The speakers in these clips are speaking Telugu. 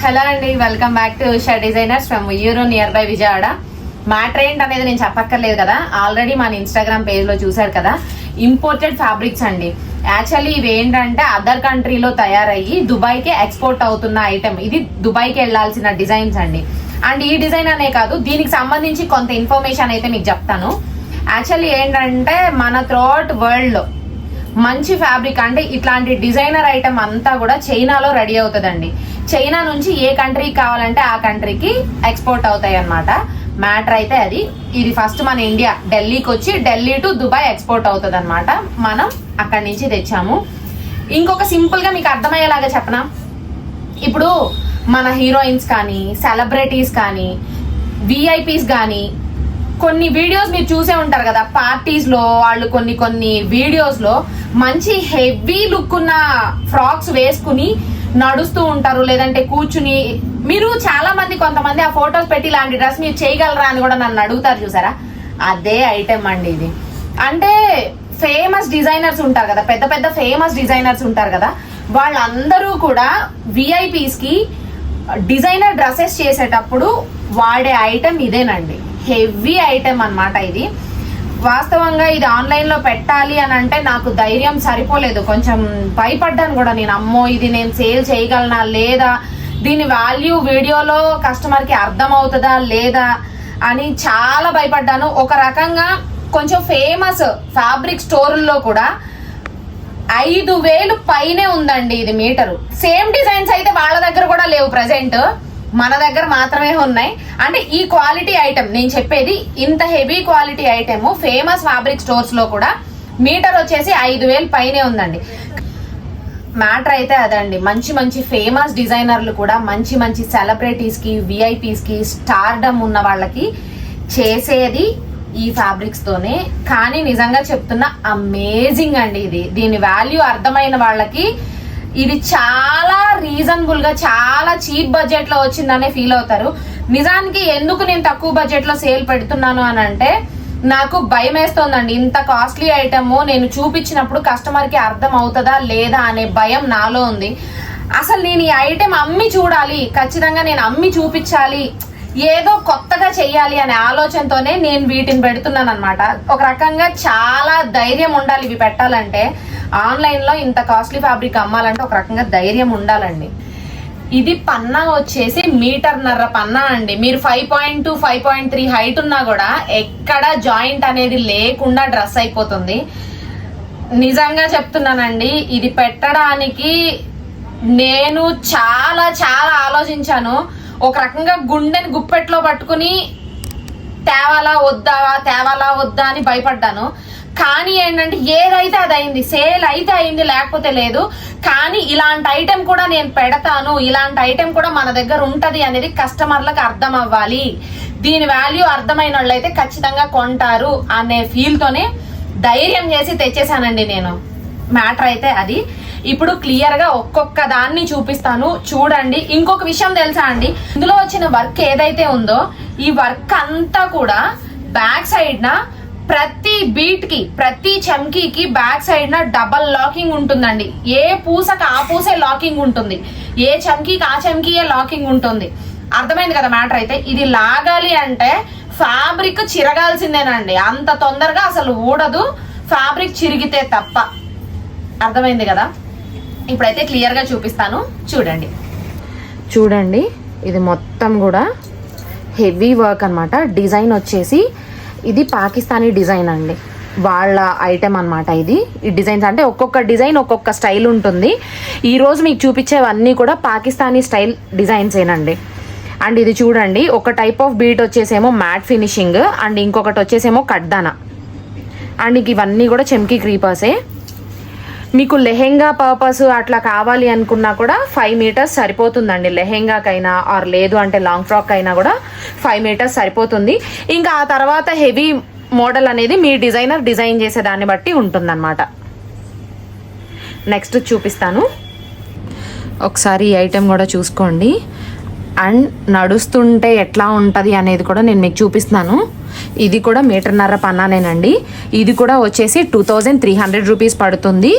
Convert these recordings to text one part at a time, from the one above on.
హలో అండి, welcome back to Usha designers from Uyyuru near by Vijayawada. Matter ఏంటనేది నేను చెప్పక్కర్లేదు కదా, ఆల్రెడీ మన ఇన్స్టాగ్రామ్ పేజ్ లో చూసారు కదా. ఇంపోర్టెడ్ ఫ్యాబ్రిక్స్ అండి. యాక్చువల్లీ ఇవి ఏంటంటే అదర్ కంట్రీలో తయారయ్యి దుబాయ్కి ఎక్స్పోర్ట్ అవుతున్న ఐటమ్. ఇది దుబాయ్కి వెళ్లాల్సిన డిజైన్స్ అండి. అండ్ ఈ డిజైన్ అనే కాదు, దీనికి సంబంధించి కొంత ఇన్ఫర్మేషన్ అయితే మీకు చెప్తాను. యాక్చువల్లీ ఏంటంటే మన త్రూఅవుట్ వరల్డ్ లో మంచి ఫ్యాబ్రిక్ అంటే ఇట్లాంటి డిజైనర్ ఐటమ్ అంతా కూడా చైనాలో రెడీ అవుతుందండి. చైనా నుంచి ఏ కంట్రీకి కావాలంటే ఆ కంట్రీకి ఎక్స్పోర్ట్ అవుతాయి అన్నమాట. మ్యాటర్ అయితే అది. ఇది ఫస్ట్ మన ఇండియా ఢిల్లీకి వచ్చి ఢిల్లీ టు దుబాయ్ ఎక్స్పోర్ట్ అవుతుంది అనమాట. మనం అక్కడి నుంచి తెచ్చాము. ఇంకొక సింపుల్ గా మీకు అర్థమయ్యేలాగా చెప్పనా, ఇప్పుడు మన హీరోయిన్స్ కానీ సెలబ్రిటీస్ కానీ విఐపీస్ కానీ కొన్ని వీడియోస్ మీరు చూసే ఉంటారు కదా, పార్టీస్ లో వాళ్ళు కొన్ని వీడియోస్ లో మంచి హెవీ లుక్ ఉన్న ఫ్రాక్స్ వేసుకుని నడుస్తూ ఉంటారు, లేదంటే కూర్చుని. మీరు చాలా మంది కొంతమంది ఆ ఫొటోస్ పెట్టి ఇలాంటి డ్రెస్ మీరు చేయగలరా అని కూడా నన్ను అడుగుతారు చూసారా, అదే ఐటమ్ అండి ఇది. అంటే ఫేమస్ డిజైనర్స్ ఉంటారు కదా, పెద్ద పెద్ద ఫేమస్ డిజైనర్స్ ఉంటారు కదా, వాళ్ళందరూ కూడా విఐపీస్ కి డిజైనర్ డ్రెస్సెస్ చేసేటప్పుడు వాడే ఐటమ్ ఇదేనండి. హెవీ ఐటమ్ అన్నమాట ఇది. వాస్తవంగా ఇది ఆన్లైన్ లో పెట్టాలి అని అంటే నాకు ధైర్యం సరిపోలేదు, కొంచెం భయపడ్డాను కూడా నేను. అమ్మో, ఇది నేను సేల్ చేయగలనా లేదా, దీని వాల్యూ వీడియోలో కస్టమర్ కి అర్థం అవుతుందా లేదా అని చాలా భయపడ్డాను. ఒక రకంగా కొంచెం ఫేమస్ ఫ్యాబ్రిక్ స్టోర్ల్లో కూడా 5,000 పైనే ఉందండి ఇది మీటరు. సేమ్ డిజైన్స్ అయితే వాళ్ళ దగ్గర కూడా లేవు ప్రెసెంట్, మన దగ్గర మాత్రమే ఉన్నాయి. అంటే ఈ క్వాలిటీ ఐటమ్ నేను చెప్పేది, ఇంత heavy quality item famous fabric stores లో కూడా మీటర్ వచ్చేసి 5,000 పైనే ఉందండి. మ్యాటర్ అయితే అదండి. మంచి మంచి ఫేమస్ డిజైనర్లు కూడా మంచి మంచి సెలబ్రిటీస్ కి విఐపీస్ కి స్టార్డమ్ ఉన్న వాళ్ళకి చేసేది ఈ ఫ్యాబ్రిక్స్ తోనే. కానీ నిజంగా చెప్తున్నా, అమేజింగ్ అండి ఇది. దీని వాల్యూ అర్థమైన వాళ్ళకి ఇది చాలా రీజనబుల్ గా చాలా చీప్ బడ్జెట్ లో వచ్చిందనే ఫీల్ అవుతారు. నిజానికి ఎందుకు నేను తక్కువ బడ్జెట్ లో సేల్ పెడుతున్నాను అని అంటే, నాకు భయం వేస్తోందండి. ఇంత కాస్ట్లీ ఐటమ్ నేను చూపించినప్పుడు కస్టమర్ కి అర్థం అవుతుందా లేదా అనే భయం నాలో ఉంది. అసలు నేను ఈ ఐటమ్ అమ్మి చూడాలి, ఖచ్చితంగా నేను అమ్మి చూపించాలి, ఏదో కొత్తగా చెయ్యాలి అనే ఆలోచనతోనే నేను వీటిని పెడుతున్నాను అనమాట. ఒక రకంగా చాలా ధైర్యం ఉండాలి ఇవి పెట్టాలంటే. ఆన్లైన్ లో ఇంత కాస్ట్లీ ఫ్యాబ్రిక్ అమ్మాలంటే ఒక రకంగా ధైర్యం ఉండాలండి. ఇది పన్నా వచ్చేసి 1.5 మీటర్ పన్నా అండి. మీరు 5.2 5.3 హైట్ ఉన్నా కూడా ఎక్కడ జాయింట్ అనేది లేకుండా డ్రెస్ అయిపోతుంది. నిజంగా చెప్తున్నానండి, ఇది పెట్టడానికి నేను చాలా చాలా ఆలోచించాను. ఒక రకంగా గుండెని గుప్పెట్లో పట్టుకుని తేవాలా వద్దా అని భయపడ్డాను. కానీ ఏంటంటే ఏదైతే అది అయింది, సేల్ అయితే అయింది, లేకపోతే లేదు. కానీ ఇలాంటి ఐటెం కూడా నేను పెడతాను, ఇలాంటి ఐటెం కూడా మన దగ్గర ఉంటది అనేది కస్టమర్లకు అర్థం అవ్వాలి. దీని వాల్యూ అర్థమైన వాళ్ళు అయితే ఖచ్చితంగా కొంటారు అనే ఫీల్ తోనే ధైర్యం చేసి తెచ్చేసానండి నేను. మ్యాటర్ అయితే అది. ఇప్పుడు క్లియర్ గా ఒక్కొక్క దాన్ని చూపిస్తాను, చూడండి. ఇంకొక విషయం తెలుసా అండి, ఇందులో వచ్చిన వర్క్ ఏదైతే ఉందో ఈ వర్క్ అంతా కూడా బ్యాక్ సైడ్ న ప్రతి బీట్ కి ప్రతి చమ్కీకి బ్యాక్ సైడ్ న డబల్ లాకింగ్ ఉంటుందండి. ఏ పూసకి ఆ పూసే లాకింగ్ ఉంటుంది, ఏ చమ్కీకి ఆ చమ్కీయే లాకింగ్ ఉంటుంది. అర్థమైంది కదా మ్యాటర్ అయితే. ఇది లాగాలి అంటే ఫ్యాబ్రిక్ చిరగాల్సిందేనండి, అంత తొందరగా అసలు ఊడదు ఫ్యాబ్రిక్ చిరిగితే తప్ప. అర్థమైంది కదా. ఇప్పుడైతే క్లియర్ గా చూపిస్తాను, చూడండి. ఇది మొత్తం కూడా హెవీ వర్క్ అన్నమాట. డిజైన్ వచ్చేసి ఇది పాకిస్తానీ డిజైన్ అండి, వాళ్ళ ఐటెం అన్నమాట ఇది. ఈ డిజైన్స్ అంటే ఒక్కొక్క డిజైన్ ఒక్కొక్క స్టైల్ ఉంటుంది. ఈ రోజు మీకు చూపించేవన్నీ కూడా పాకిస్తానీ స్టైల్ డిజైన్స్ ఏనండి. అండ్ ఇది చూడండి, ఒక టైప్ ఆఫ్ బీట్ వచ్చేసేమో మ్యాట్ ఫినిషింగ్, అండ్ ఇంకొకటి వచ్చేసేమో కడ్దానా. అండ్ ఇవన్నీ కూడా చెమ్కీ క్రీపర్సే. మీకు లెహెంగా పర్పస్ అట్లా కావాలి అనుకున్నా కూడా 5 మీటర్స్ సరిపోతుందండి. లెహెంగాకైనా ఆర్ లేదు అంటే లాంగ్ ఫ్రాక్ అయినా కూడా 5 మీటర్స్ సరిపోతుంది. ఇంకా ఆ తర్వాత హెవీ మోడల్ అనేది మీ డిజైనర్ డిజైన్ చేసే దాన్ని బట్టి ఉంటుందన్నమాట. నెక్స్ట్ చూపిస్తాను, ఒకసారి ఈ ఐటెం కూడా చూసుకోండి. అండ్ నడుస్తుంటే ఎట్లా ఉంటుంది అనేది కూడా నేను మీకు చూపిస్తున్నాను. ఇది కూడా 1.5 మీటర్ పన్నానేనండి. ఇది కూడా వచ్చేసి 2,300 రూపీస్ పడుతుంది.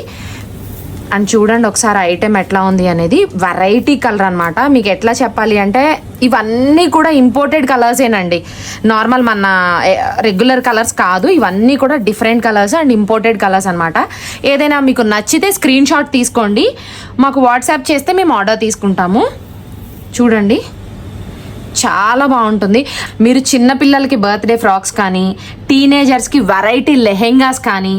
అండ్ చూడండి ఒకసారి ఐటెం ఎట్లా ఉంది అనేది. వెరైటీ కలర్ అనమాట. మీకు ఎట్లా చెప్పాలి అంటే ఇవన్నీ కూడా ఇంపోర్టెడ్ కలర్సేనండి, నార్మల్ మన రెగ్యులర్ కలర్స్ కాదు. ఇవన్నీ కూడా different colours and imported colours అనమాట. ఏదైనా మీకు నచ్చితే స్క్రీన్ షాట్ తీసుకోండి, మాకు వాట్సాప్ చేస్తే మేము ఆర్డర్ తీసుకుంటాము. చూడండి చాలా బాగుంటుంది. మీరు చిన్నపిల్లలకి బర్త్డే ఫ్రాక్స్ కానీ, టీనేజర్స్కి వెరైటీ లెహెంగాస్ కానీ,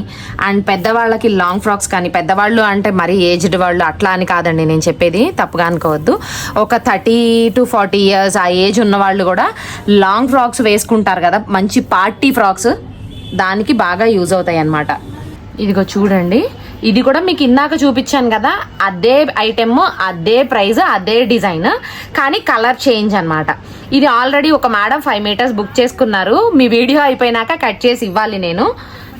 అండ్ పెద్దవాళ్ళకి లాంగ్ ఫ్రాక్స్ కానీ, పెద్దవాళ్ళు అంటే మరీ ఏజ్డ్ వాళ్ళు అట్లా అని కాదండి నేను చెప్పేది, తప్పుగా అనుకోవద్దు. ఒక 30 to 40 years ఆ ఏజ్ ఉన్న వాళ్ళు కూడా లాంగ్ ఫ్రాక్స్ వేసుకుంటారు కదా, మంచి పార్టీ ఫ్రాక్స్, దానికి బాగా యూజ్ అవుతాయి అన్నమాట. ఇదిగో చూడండి, ఇది కూడా మీకు ఇందాక చూపించాను కదా, అదే ఐటెమ్, అదే ప్రైస్, అదే డిజైన్, కానీ కలర్ చేంజ్ అనమాట. ఇది ఆల్రెడీ ఒక మేడం 5 meters బుక్ చేసుకున్నారు. మీ వీడియో అయిపోయినాక కట్ చేసి ఇవ్వాలి నేను.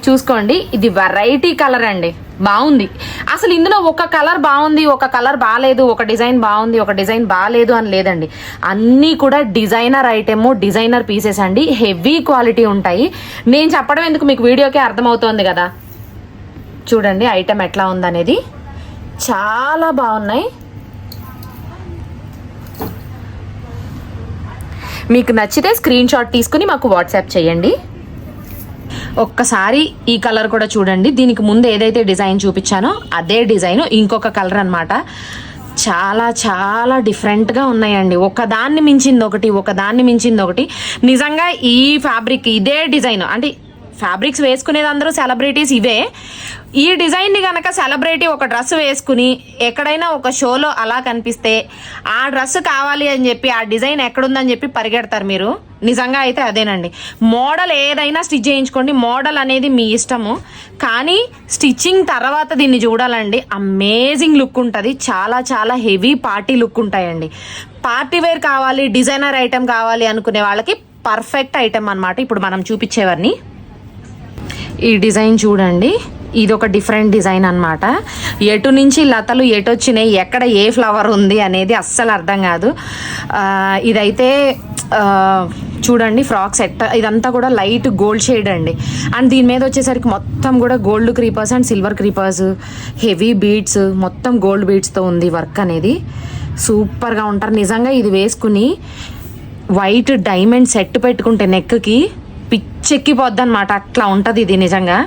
చూసుకోండి, ఇది వెరైటీ కలర్ అండి, బాగుంది. అసలు ఇందులో ఒక కలర్ బాగుంది, ఒక కలర్ బాగాలేదు, ఒక డిజైన్ బాగుంది, ఒక డిజైన్ బాగాలేదు అని లేదండి. అన్నీ కూడా డిజైనర్ ఐటెము, డిజైనర్ పీసెస్ అండి, హెవీ క్వాలిటీ ఉంటాయి. నేను చెప్పడం ఎందుకు, మీకు వీడియోకే అర్థమవుతోంది కదా. చూడండి ఐటెం ఎట్లా ఉందనేది, చాలా బాగున్నాయి. మీకు నచ్చితే స్క్రీన్ షాట్ తీసుకుని మాకు వాట్సాప్ చేయండి. ఒక్కసారి ఈ కలర్ కూడా చూడండి. దీనికి ముందు ఏదైతే డిజైన్ చూపించానో అదే డిజైన్, ఇంకొక కలర్ అనమాట. చాలా చాలా డిఫరెంట్గా ఉన్నాయండి, ఒకదాన్ని మించింది ఒకటి, ఒకదాన్ని మించింది ఒకటి. నిజంగా ఈ ఫ్యాబ్రిక్, ఇదే డిజైన్ అంటే ఫ్యాబ్రిక్స్ వేసుకునేది అందరూ సెలబ్రిటీస్ ఇవే. ఈ డిజైన్ని కనుక సెలబ్రిటీ ఒక డ్రెస్ వేసుకుని ఎక్కడైనా ఒక షోలో అలా కనిపిస్తే ఆ డ్రెస్ కావాలి అని చెప్పి, ఆ డిజైన్ ఎక్కడుందని చెప్పి పరిగెడతారు మీరు. నిజంగా అయితే అదేనండి. మోడల్ ఏదైనా స్టిచ్ చేయించుకోండి, మోడల్ అనేది మీ ఇష్టము, కానీ స్టిచ్చింగ్ తర్వాత దీన్ని చూడాలండి, అమేజింగ్ లుక్ ఉంటుంది. చాలా చాలా హెవీ పార్టీ లుక్ ఉంటాయండి. పార్టీ వేర్ కావాలి, డిజైనర్ ఐటెం కావాలి అనుకునే వాళ్ళకి పర్ఫెక్ట్ ఐటెం అన్నమాట. ఇప్పుడు మనం చూపించేవారిని ఈ డిజైన్ చూడండి, ఇది ఒక డిఫరెంట్ డిజైన్ అనమాట. ఎటు నుంచి లతలు ఎటు వచ్చినాయి, ఎక్కడ ఏ ఫ్లవర్ ఉంది అనేది అస్సలు అర్థం కాదు. ఇదైతే చూడండి ఫ్రాక్ సెట్, ఇదంతా కూడా లైట్ గోల్డ్ షేడ్ అండి. అండ్ దీని మీద వచ్చేసరికి మొత్తం కూడా gold creepers and silver creepers, heavy beads, మొత్తం గోల్డ్ బీడ్స్తో ఉంది వర్క్ అనేది. సూపర్గా ఉంటారు నిజంగా. ఇది వేసుకుని వైట్ డైమండ్ సెట్ పెట్టుకుంటే నెక్కి పిచ్చెక్కిపోద్ది అనమాట, అట్లా ఉంటుంది ఇది నిజంగా.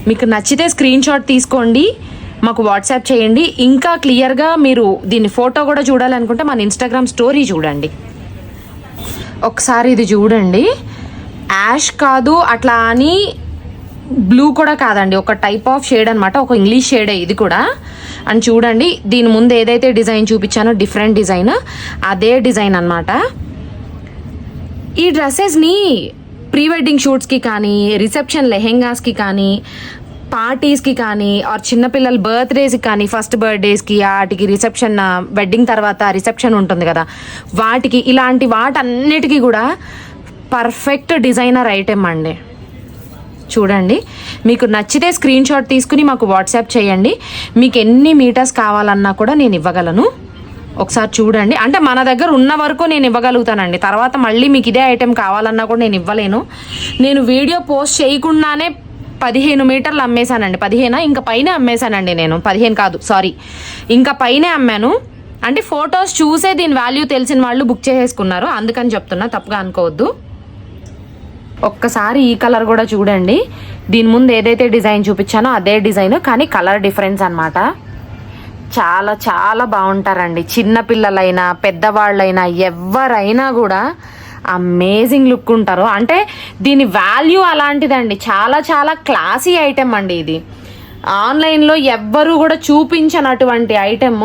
మీకు నచ్చితే స్క్రీన్ షాట్ తీసుకోండి, మాకు వాట్సాప్ చేయండి. ఇంకా క్లియర్గా మీరు దీన్ని ఫోటో కూడా చూడాలనుకుంటే మన ఇన్స్టాగ్రామ్ స్టోరీ చూడండి. ఒకసారి ఇది చూడండి, యాష్ కాదు అట్లా అని బ్లూ కూడా కాదండి, ఒక టైప్ ఆఫ్ షేడ్ అనమాట, ఒక ఇంగ్లీష్ షేడే ఇది కూడా. అని చూడండి, దీని ముందు ఏదైతే డిజైన్ చూపించానో డిఫరెంట్ డిజైన్, అదే డిజైన్ అనమాట. ఈ డ్రెస్సెస్ని ప్రీ వెడ్డింగ్ షూట్స్కి కానీ, రిసెప్షన్ లెహెంగాస్కి కానీ, పార్టీస్కి కానీ, ఆర్ చిన్నపిల్లల బర్త్డేస్కి కానీ, ఫస్ట్ బర్త్డేస్కి, వాటికి రిసెప్షన్, వెడ్డింగ్ తర్వాత రిసెప్షన్ ఉంటుంది కదా, వాటికి, ఇలాంటి వాటన్నిటికీ కూడా పర్ఫెక్ట్ డిజైనర్ ఐటెం అండి. చూడండి, మీకు నచ్చితే స్క్రీన్ షాట్ తీసుకుని మాకు వాట్సాప్ చేయండి. మీకు ఎన్ని మీటర్స్ కావాలన్నా కూడా నేను ఇవ్వగలను. ఒకసారి చూడండి, అంటే మన దగ్గర ఉన్న వరకు నేను ఇవ్వగలుగుతానండి. తర్వాత మళ్ళీ మీకు ఇదే ఐటెం కావాలన్నా కూడా నేను ఇవ్వలేను. నేను వీడియో పోస్ట్ చేయకుండానే 15 మీటర్లు అమ్మేశానండి. 15 ఇంకా పైన అమ్మేశానండి నేను. 15 కాదు, సారీ, ఇంకా పైనే అమ్మాను. అంటే ఫొటోస్ చూసే దీని వాల్యూ తెలిసిన వాళ్ళు బుక్ చేసేసుకున్నారు, అందుకని చెప్తున్నా, తప్పుగా అనుకోవద్దు. ఒక్కసారి ఈ కలర్ కూడా చూడండి. దీని ముందు ఏదైతే డిజైన్ చూపించానో అదే డిజైన్, కానీ కలర్ డిఫరెన్స్ అనమాట. చాలా చాలా బాగుంటారండి. చిన్నపిల్లలైనా పెద్దవాళ్ళైనా ఎవరైనా కూడా అమేజింగ్ లుక్ ఉంటారు. అంటే దీని వాల్యూ అలాంటిదండి, చాలా చాలా క్లాసీ ఐటెం అండి ఇది. ఆన్లైన్లో ఎవ్వరూ కూడా చూపించనటువంటి ఐటెమ్.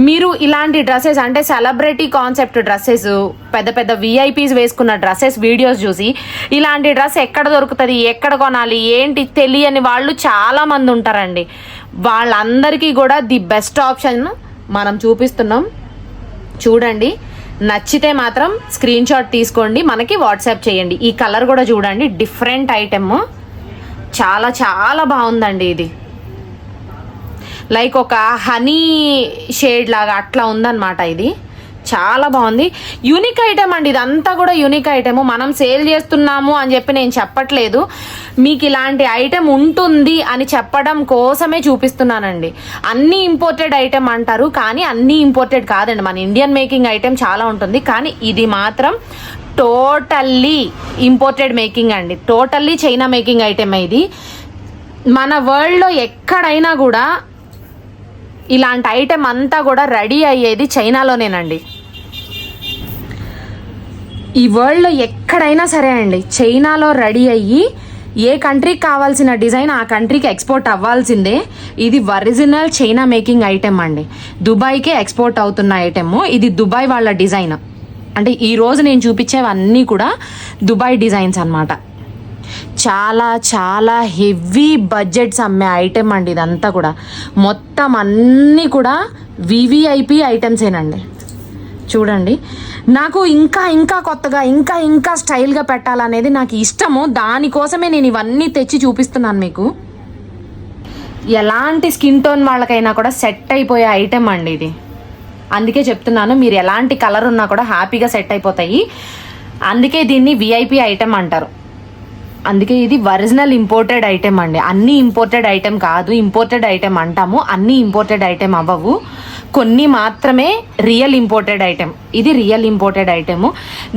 మీరు ఇలాంటి డ్రెస్సెస్ అంటే సెలబ్రిటీ కాన్సెప్ట్ డ్రెస్సెస్, పెద్ద పెద్ద విఐపీస్ వేసుకున్న డ్రెస్సెస్ వీడియోస్ చూసి ఇలాంటి డ్రెస్ ఎక్కడ దొరుకుతుంది, ఎక్కడ కొనాలి, ఏంటి తెలియని వాళ్ళు చాలామంది ఉంటారండి. వాళ్ళందరికీ కూడా ది బెస్ట్ ఆప్షన్ మనం చూపిస్తున్నాం. చూడండి, నచ్చితే మాత్రం స్క్రీన్ షాట్ తీసుకోండి, మనకి వాట్సాప్ చేయండి. ఈ కలర్ కూడా చూడండి, డిఫరెంట్ ఐటెమ్, చాలా చాలా బాగుందండి. ఇది లైక్ ఒక హనీ షేడ్ లాగా అట్లా ఉందన్నమాట. ఇది చాలా బాగుంది. యూనిక్ ఐటమ్ అండి, ఇదంతా కూడా యూనిక్ ఐటమ్. మనం సేల్ చేస్తున్నాము అని చెప్పి నేను చెప్పట్లేదు, మీకు ఇలాంటి ఐటమ్ ఉంటుంది అని చెప్పడం కోసమే చూపిస్తున్నానండి. అన్ని ఇంపోర్టెడ్ ఐటమ్ అంటారు, కానీ అన్ని ఇంపోర్టెడ్ కాదండి, మన ఇండియన్ మేకింగ్ ఐటమ్ చాలా ఉంటుంది. కానీ ఇది మాత్రం టోటల్లీ ఇంపోర్టెడ్ మేకింగ్ అండి, టోటల్లీ చైనా మేకింగ్ ఐటమ్. ఇది మన వరల్డ్లో ఎక్కడైనా కూడా ఇలాంటి ఐటమ్ అంతా కూడా రెడీ అయ్యేది చైనాలోనేనండి. ఈ వరల్డ్లో ఎక్కడైనా సరే అండి, చైనాలో రెడీ అయ్యి ఏ కంట్రీకి కావాల్సిన డిజైన్ ఆ కంట్రీకి ఎక్స్పోర్ట్ అవ్వాల్సిందే. ఇది ఒరిజినల్ చైనా మేకింగ్ ఐటమ్ అండి, దుబాయ్కే ఎక్స్పోర్ట్ అవుతున్న ఐటమ్. ఇది దుబాయ్ వాళ్ళ డిజైన్. అంటే ఈరోజు నేను చూపించేవన్నీ కూడా దుబాయ్ డిజైన్స్ అన్నమాట. చాలా చాలా హెవీ బడ్జెట్స్ అమ్మే ఐటెం అండి ఇదంతా కూడా. మొత్తం అన్నీ కూడా వివిఐపి ఐటమ్సేనండి. చూడండి, నాకు ఇంకా ఇంకా కొత్తగా ఇంకా ఇంకా స్టైల్గా పెట్టాలనేది నాకు ఇష్టము. దానికోసమే నేను ఇవన్నీ తెచ్చి చూపిస్తున్నాను మీకు. ఎలాంటి స్కిన్ టోన్ వాళ్ళకైనా కూడా సెట్ అయిపోయే ఐటెం అండి ఇది. అందుకే చెప్తున్నాను, మీరు ఎలాంటి కలర్ ఉన్నా కూడా హ్యాపీగా సెట్ అయిపోతాయి. అందుకే దీన్ని విఐపి ఐటెం అంటారు. అందుకే ఇది ఒరిజినల్ ఇంపోర్టెడ్ ఐటెం అండి. అన్నీ ఇంపోర్టెడ్ ఐటెం కాదు, ఇంపోర్టెడ్ ఐటెం అంటాము, అన్నీ ఇంపోర్టెడ్ ఐటెం అవ్వవు, కొన్ని మాత్రమే రియల్ ఇంపోర్టెడ్ ఐటెం. ఇది రియల్ ఇంపోర్టెడ్ ఐటెము.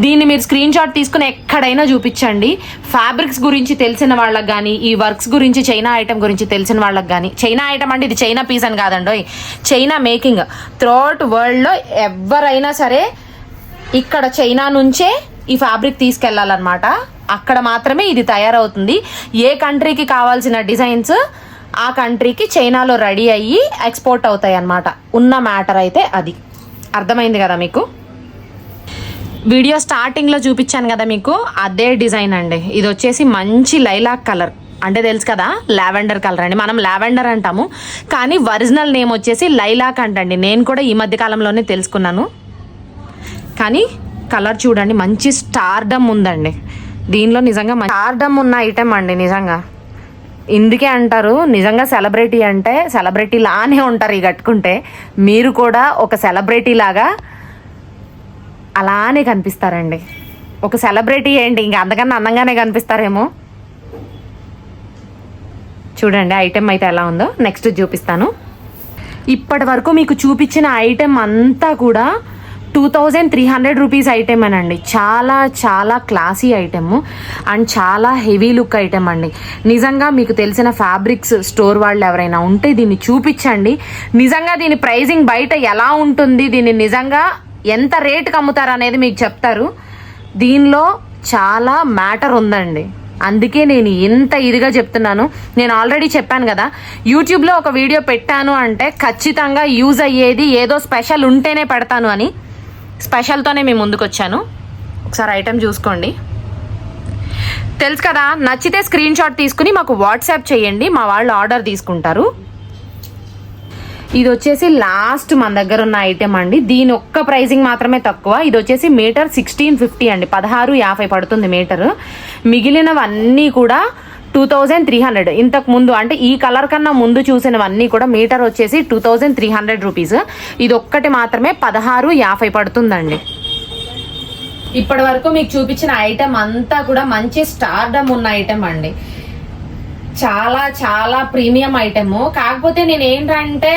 దీన్ని మీరు స్క్రీన్ షాట్ తీసుకుని ఎక్కడైనా చూపించండి. ఫ్యాబ్రిక్స్ గురించి తెలిసిన వాళ్ళకి కానీ, ఈ వర్క్స్ గురించి చైనా ఐటెం గురించి తెలిసిన వాళ్ళకి కానీ, చైనా ఐటెం అంటే ఇది చైనా పీస్ అని కాదండి, చైనా మేకింగ్. త్రూఅవుట్ వరల్డ్లో ఎవరైనా సరే ఇక్కడ చైనా నుంచే ఈ ఫ్యాబ్రిక్ తీసుకెళ్లాలన్నమాట. అక్కడ మాత్రమే ఇది తయారవుతుంది. ఏ కంట్రీకి కావాల్సిన డిజైన్స్ ఆ కంట్రీకి చైనాలో రెడీ అయ్యి ఎక్స్పోర్ట్ అవుతాయి అన్నమాట. ఉన్న మ్యాటర్ అయితే అది అర్థమైంది కదా మీకు. వీడియో స్టార్టింగ్లో చూపించాను కదా మీకు, అదే డిజైన్ అండి. ఇది వచ్చేసి మంచి లైలాక్ కలర్, అంటే తెలుసు కదా లావెండర్ కలర్ అండి. మనం లావెండర్ అంటాము, కానీ ఒరిజినల్ నేమ్ వచ్చేసి లైలాక్ అంటండి. నేను కూడా ఈ మధ్య కాలంలోనే తెలుసుకున్నాను. కానీ కలర్ చూడండి, మంచి స్టార్డమ్ ఉందండి దీనిలో. నిజంగా స్టార్డమ్ ఉన్న ఐటెం అండి నిజంగా. ఇందుకే అంటారు నిజంగా సెలబ్రిటీ అంటే సెలబ్రిటీ లానే ఉంటారు ఈ కట్టుకుంటే. మీరు కూడా ఒక సెలబ్రిటీ లాగా అలానే కనిపిస్తారండి. ఒక సెలబ్రిటీ ఏంటి, ఇంకా అంతకన్నా అందంగానే కనిపిస్తారేమో. చూడండి ఐటెం అయితే ఎలా ఉందో. నెక్స్ట్ చూపిస్తాను. ఇప్పటి వరకు మీకు చూపించిన ఐటెం అంతా కూడా 2300 రూపీస్ ఐటెం అనండి. చాలా చాలా క్లాసీ ఐటెము అండ్ చాలా హెవీ లుక్ ఐటెం అండి. నిజంగా మీకు తెలిసిన ఫ్యాబ్రిక్స్ స్టోర్ వాళ్ళు ఎవరైనా ఉంటే దీన్ని చూపించండి. నిజంగా దీని ప్రైజింగ్ బయట ఎలా ఉంటుంది, దీన్ని నిజంగా ఎంత రేటుకి అమ్ముతారు అనేది మీకు చెప్తారు. దీనిలో చాలా మ్యాటర్ ఉందండి, అందుకే నేను ఇంత ఇదిగా చెప్తున్నాను. నేను ఆల్రెడీ చెప్పాను కదా, యూట్యూబ్లో ఒక వీడియో పెట్టాను అంటే ఖచ్చితంగా యూజ్ అయ్యేది ఏదో స్పెషల్ ఉంటేనే పెడతాను అని. స్పెషల్తోనే మేము ముందుకు వచ్చాను. ఒకసారి ఐటెం చూసుకోండి. తెలుసు కదా, నచ్చితే స్క్రీన్ షాట్ తీసుకుని మాకు వాట్సాప్ చేయండి, మా వాళ్ళు ఆర్డర్ తీసుకుంటారు. ఇది వచ్చేసి లాస్ట్ మన దగ్గర ఉన్న ఐటెం అండి. దీని ఒక్క ప్రైజింగ్ మాత్రమే తక్కువ. ఇది వచ్చేసి మీటర్ 1650 అండి, 1650 పడుతుంది మీటర్. మిగిలినవన్నీ కూడా 2300. ఇంతకు ముందు అంటే ఈ కలర్ కన్నా ముందు చూసినవన్నీ కూడా మీటర్ వచ్చేసి 2300 రూపీస్. ఇది ఒక్కటి మాత్రమే 1650 పడుతుందండి. ఇప్పటి వరకు మీకు చూపించిన ఐటెం అంతా కూడా మంచి స్టార్డమ్ ఉన్న ఐటెం అండి. చాలా చాలా ప్రీమియం ఐటెము. కాకపోతే నేను ఏంటంటే,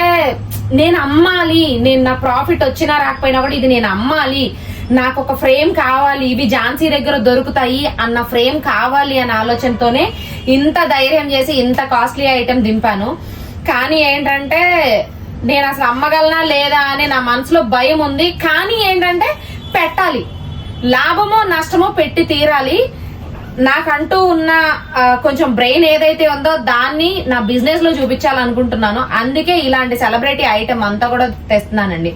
నేను అమ్మాలి, నేను నా ప్రాఫిట్ వచ్చినా రాకపోయినా కూడా ఇది నేను అమ్మాలి, నాకు ఒక ఫ్రేమ్ కావాలి, ఇవి ఝాన్సీ దగ్గర దొరుకుతాయి అన్న ఫ్రేమ్ కావాలి అన్న ఆలోచనతోనే ఇంత ధైర్యం చేసి ఇంత కాస్ట్లీ ఐటెం దింపాను. కానీ ఏంటంటే నేను అసలు అమ్మగలనా లేదా అని నా మనసులో భయం ఉంది. కానీ ఏంటంటే పెట్టాలి, లాభమో నష్టమో పెట్టి తీరాలి. నాకంటూ ఉన్న కొంచెం బ్రెయిన్ ఏదైతే ఉందో దాన్ని నా బిజినెస్ లో చూపించాలనుకుంటున్నాను. అందుకే ఇలాంటి సెలబ్రిటీ ఐటెం అంతా కూడా తెస్తున్నానండి.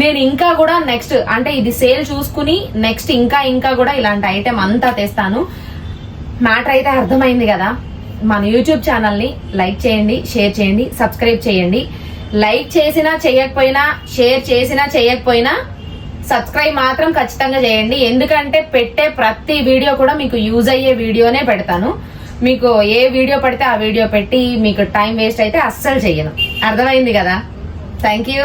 నేను ఇంకా కూడా నెక్స్ట్ అంటే ఇది సేల్ చూసుకుని నెక్స్ట్ ఇంకా ఇంకా కూడా ఇలాంటి ఐటెం అంతా తెస్తాను. మ్యాటర్ అయితే అర్థమైంది కదా. మన యూట్యూబ్ ఛానల్ని లైక్ చేయండి, షేర్ చేయండి, సబ్స్క్రైబ్ చేయండి. లైక్ చేసినా చేయకపోయినా, షేర్ చేసినా చేయకపోయినా సబ్స్క్రైబ్ మాత్రం ఖచ్చితంగా చేయండి. ఎందుకంటే పెట్టే ప్రతి వీడియో కూడా మీకు యూజ్ అయ్యే వీడియోనే పెడతాను. మీకు ఏ వీడియో పడితే ఆ వీడియో పెట్టి మీకు టైం వేస్ట్ అయితే అస్సలు చెయ్యను. అర్థమైంది కదా. Thank you.